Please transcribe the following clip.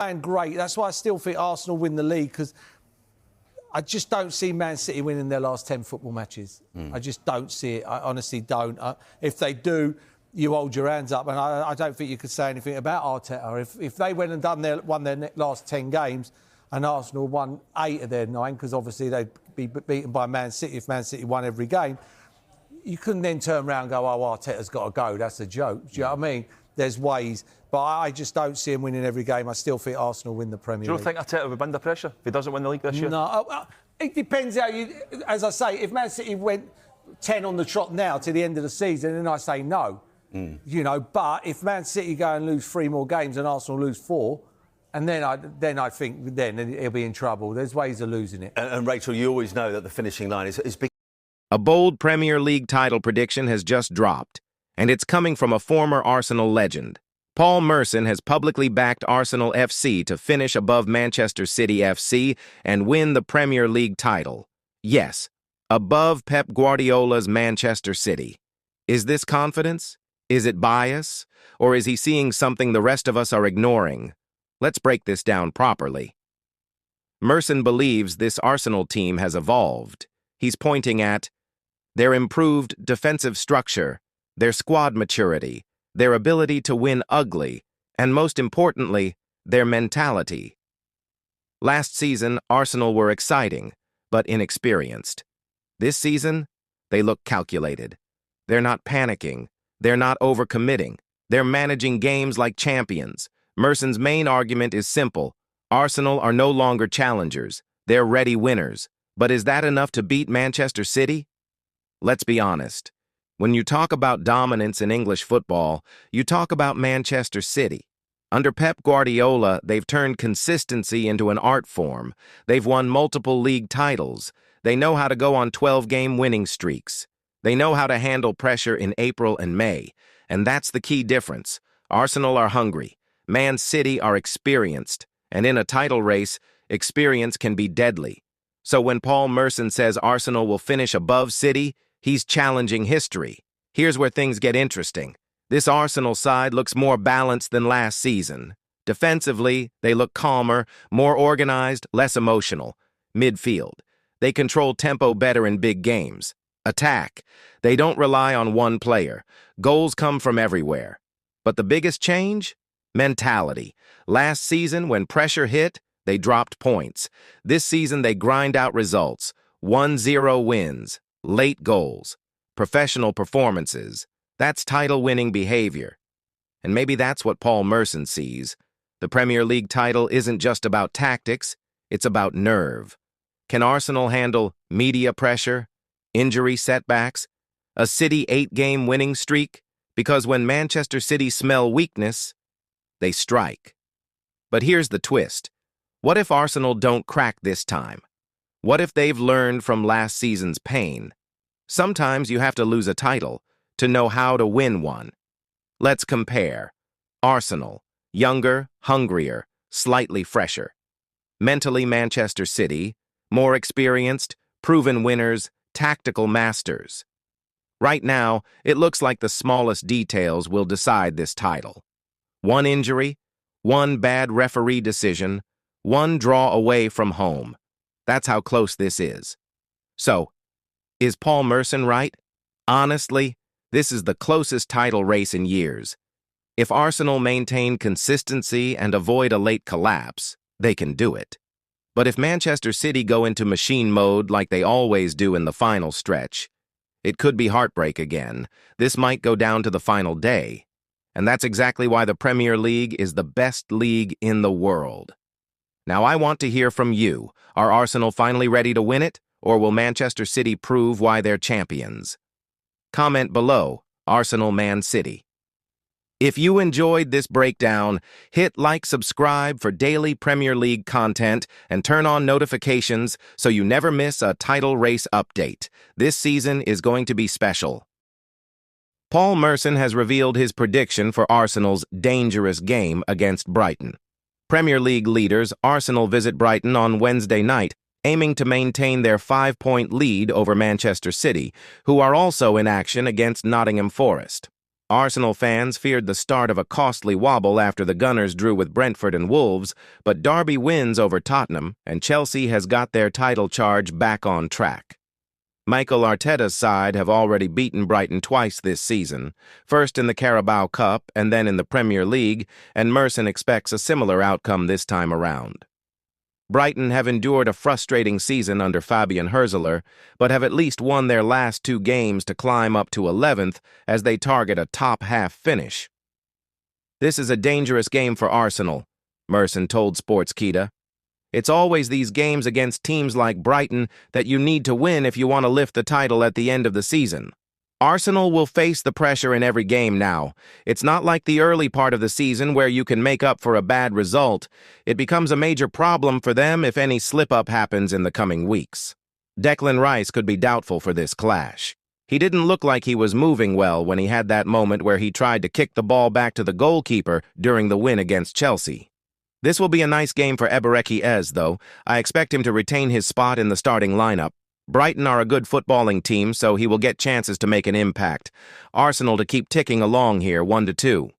And great. That's why I still think Arsenal win the league, because I just don't see Man City winning their last 10 football matches. I just don't see it. I honestly don't. If they do, you hold your hands up. And I don't think you could say anything about Arteta. If they went and won their last 10 games and Arsenal won 8 of their 9, because obviously they'd be beaten by Man City if Man City won every game, you couldn't then turn around and go, oh, Arteta's got to go. That's a joke. Do you know what I mean? There's ways. But I just don't see him winning every game. I still think Arsenal win the Premier League. Do you not think Arteta would win the pressure if he doesn't win the league this year? No. It depends how you... As I say, if Man City went 10 on the trot now to the end of the season, then I say no. You know, but if Man City go and lose 3 more games and Arsenal lose 4, and then I think he'll be in trouble. There's ways of losing it. And Rachel, you always know that the finishing line is big. A bold Premier League title prediction has just dropped, and it's coming from a former Arsenal legend. Paul Merson has publicly backed Arsenal F.C. to finish above Manchester City F.C. and win the Premier League title. Yes, above Pep Guardiola's Manchester City. Is this confidence? Is it bias? Or is he seeing something the rest of us are ignoring? Let's break this down properly. Merson believes this Arsenal team has evolved. He's pointing at their improved defensive structure, their squad maturity, their ability to win ugly, and most importantly, their mentality. Last season, Arsenal were exciting, but inexperienced. This season, they look calculated. They're not panicking. They're not overcommitting. They're managing games like champions. Merson's main argument is simple. Arsenal are no longer challengers. They're ready winners. But is that enough to beat Manchester City? Let's be honest. When you talk about dominance in English football, you talk about Manchester City. Under Pep Guardiola, they've turned consistency into an art form. They've won multiple league titles. They know how to go on 12-game winning streaks. They know how to handle pressure in April and May. And that's the key difference. Arsenal are hungry. Man City are experienced. And in a title race, experience can be deadly. So when Paul Merson says Arsenal will finish above City, he's challenging history. Here's where things get interesting. This Arsenal side looks more balanced than last season. Defensively, they look calmer, more organized, less emotional. Midfield, they control tempo better in big games. Attack, they don't rely on one player. Goals come from everywhere. But the biggest change? Mentality. Last season, when pressure hit, they dropped points. This season, they grind out results. 1-0 wins. Late goals, professional performances. That's title-winning behavior. And maybe that's what Paul Merson sees. The Premier League title isn't just about tactics, it's about nerve. Can Arsenal handle media pressure, injury setbacks, a City 8-game winning streak? Because when Manchester City smell weakness, they strike. But here's the twist. What if Arsenal don't crack this time? What if they've learned from last season's pain? Sometimes you have to lose a title to know how to win one. Let's compare. Arsenal, younger, hungrier, slightly fresher. Mentally, Manchester City, more experienced, proven winners, tactical masters. Right now, it looks like the smallest details will decide this title. One injury, one bad referee decision, one draw away from home. That's how close this is. So, is Paul Merson right? Honestly, this is the closest title race in years. If Arsenal maintain consistency and avoid a late collapse, they can do it. But if Manchester City go into machine mode like they always do in the final stretch, it could be heartbreak again. This might go down to the final day. And that's exactly why the Premier League is the best league in the world. Now I want to hear from you. Are Arsenal finally ready to win it? Or will Manchester City prove why they're champions? Comment below, Arsenal Man City. If you enjoyed this breakdown, hit like, subscribe for daily Premier League content, and turn on notifications so you never miss a title race update. This season is going to be special. Paul Merson has revealed his prediction for Arsenal's dangerous game against Brighton. Premier League leaders Arsenal visit Brighton on Wednesday night, aiming to maintain their 5-point lead over Manchester City, who are also in action against Nottingham Forest. Arsenal fans feared the start of a costly wobble after the Gunners drew with Brentford and Wolves, but Derby wins over Tottenham, and Chelsea has got their title charge back on track. Mikel Arteta's side have already beaten Brighton twice this season, first in the Carabao Cup and then in the Premier League, and Merson expects a similar outcome this time around. Brighton have endured a frustrating season under Fabian Hürzeler, but have at least won their last 2 games to climb up to 11th as they target a top-half finish. "This is a dangerous game for Arsenal," Merson told Sportskita. "It's always these games against teams like Brighton that you need to win if you want to lift the title at the end of the season. Arsenal will face the pressure in every game now. It's not like the early part of the season where you can make up for a bad result. It becomes a major problem for them if any slip-up happens in the coming weeks." Declan Rice could be doubtful for this clash. He didn't look like he was moving well when he had that moment where he tried to kick the ball back to the goalkeeper during the win against Chelsea. This will be a nice game for Ebereki Ez, though. I expect him to retain his spot in the starting lineup. Brighton are a good footballing team, so he will get chances to make an impact. Arsenal to keep ticking along here, 1-2.